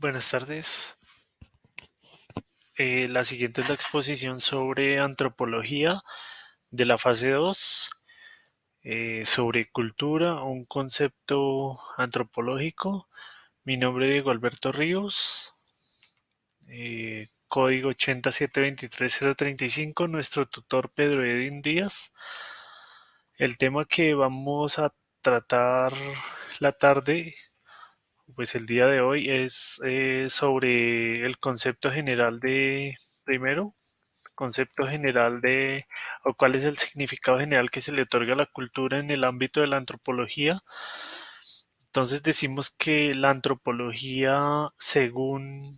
Buenas tardes. La siguiente es la exposición sobre antropología de la fase 2, sobre cultura, un concepto antropológico. Mi nombre es Diego Alberto Ríos, código 8723035, nuestro tutor Pedro Edwin Díaz. El tema que vamos a tratar la tarde, pues el día de hoy, es sobre el concepto general de, primero, concepto general de, o cuál es el significado general que se le otorga a la cultura en el ámbito de la antropología. Entonces decimos que la antropología, según,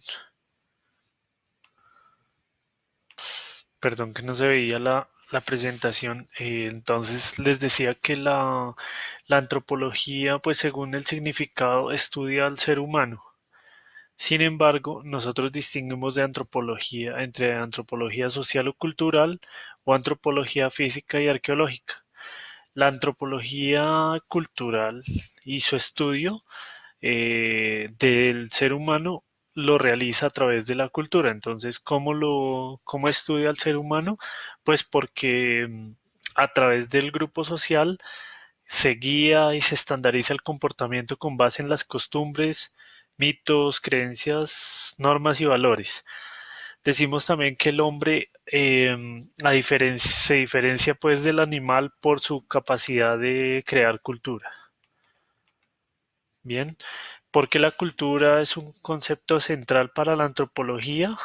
perdón que no se veía la presentación, entonces les decía que la antropología, pues según el significado, estudia al ser humano. Sin embargo, nosotros distinguimos de antropología entre antropología social o cultural o antropología física y arqueológica. La antropología cultural y su estudio del ser humano lo realiza a través de la cultura. Entonces, ¿cómo estudia al ser humano? Pues porque a través del grupo social se guía y se estandariza el comportamiento con base en las costumbres, mitos, creencias, normas y valores. Decimos también que el hombre se diferencia pues del animal por su capacidad de crear cultura. Bien, porque la cultura es un concepto central para la antropología.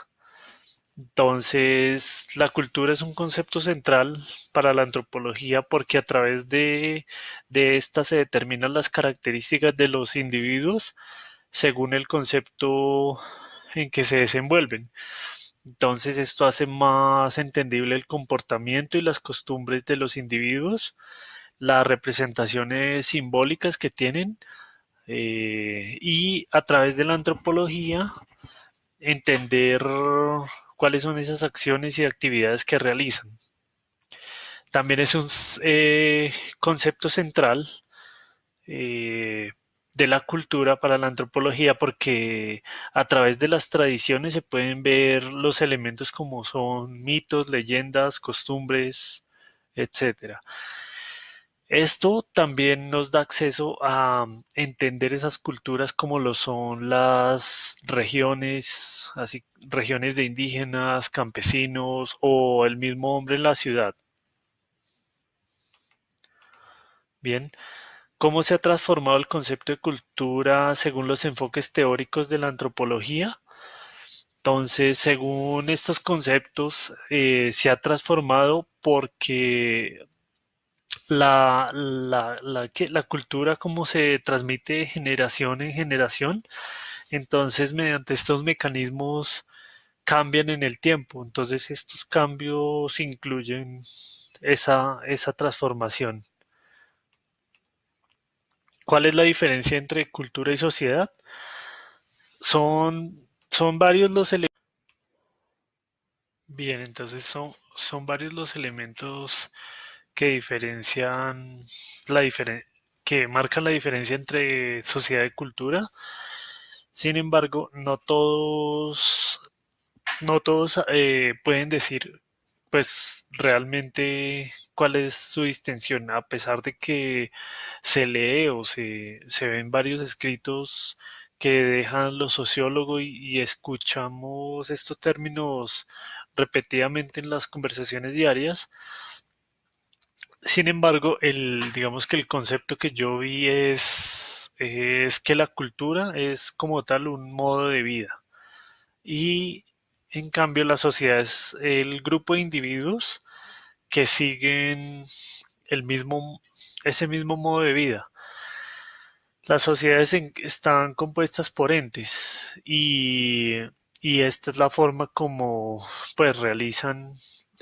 Entonces, la cultura es un concepto central para la antropología porque a través de esta se determinan las características de los individuos según el concepto en que se desenvuelven. Entonces, esto hace más entendible el comportamiento y las costumbres de los individuos, las representaciones simbólicas que tienen, y a través de la antropología entender cuáles son esas acciones y actividades que realizan. También es un concepto central eh, de la cultura para la antropología porque a través de las tradiciones se pueden ver los elementos como son mitos, leyendas, costumbres, etcétera. Esto también nos da acceso a entender esas culturas como lo son las regiones, así regiones de indígenas, campesinos o el mismo hombre en la ciudad. Bien, ¿cómo se ha transformado el concepto de cultura según los enfoques teóricos de la antropología? Entonces, según estos conceptos, se ha transformado porque la cultura como se transmite de generación en generación, entonces mediante estos mecanismos cambian en el tiempo. Entonces estos cambios incluyen esa transformación. ¿Cuál es la diferencia entre cultura y sociedad? Son varios los elementos. Bien, entonces son varios los elementos que diferencian la diferen- que marcan la diferencia entre sociedad y cultura. Sin embargo, no todos pueden decir, pues, realmente cuál es su distinción, a pesar de que se lee o se ven varios escritos que dejan los sociólogos y escuchamos estos términos repetidamente en las conversaciones diarias. Sin embargo, digamos que el concepto que yo vi es que la cultura es como tal un modo de vida y en cambio la sociedad es el grupo de individuos que siguen el mismo, ese mismo modo de vida. Las sociedades están compuestas por entes y esta es la forma como pues realizan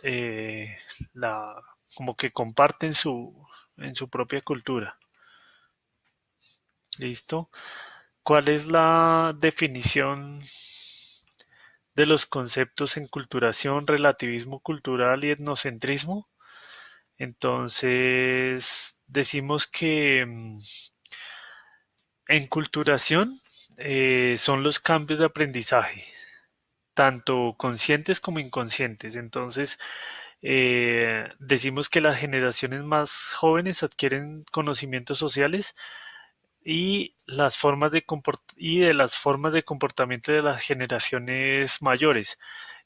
eh, la, como que comparten en su propia cultura. ¿Listo? ¿Cuál es la definición de los conceptos en culturación, relativismo cultural y etnocentrismo? Entonces, decimos que en culturación son los cambios de aprendizaje, tanto conscientes como inconscientes. Entonces, decimos que las generaciones más jóvenes adquieren conocimientos sociales y y de las formas de comportamiento de las generaciones mayores.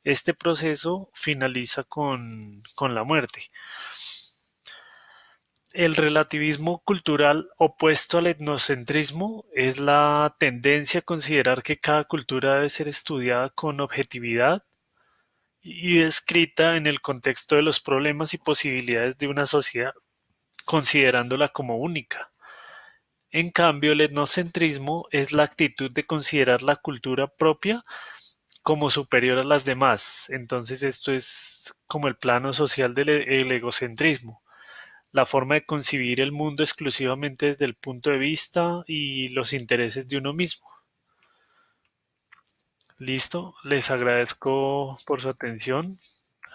Este proceso finaliza con la muerte. El relativismo cultural opuesto al etnocentrismo es la tendencia a considerar que cada cultura debe ser estudiada con objetividad y descrita en el contexto de los problemas y posibilidades de una sociedad, considerándola como única. En cambio, el etnocentrismo es la actitud de considerar la cultura propia como superior a las demás. Entonces, esto es como el plano social del el egocentrismo, la forma de concebir el mundo exclusivamente desde el punto de vista y los intereses de uno mismo. Listo, les agradezco por su atención.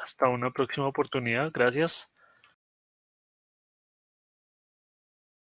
Hasta una próxima oportunidad. Gracias.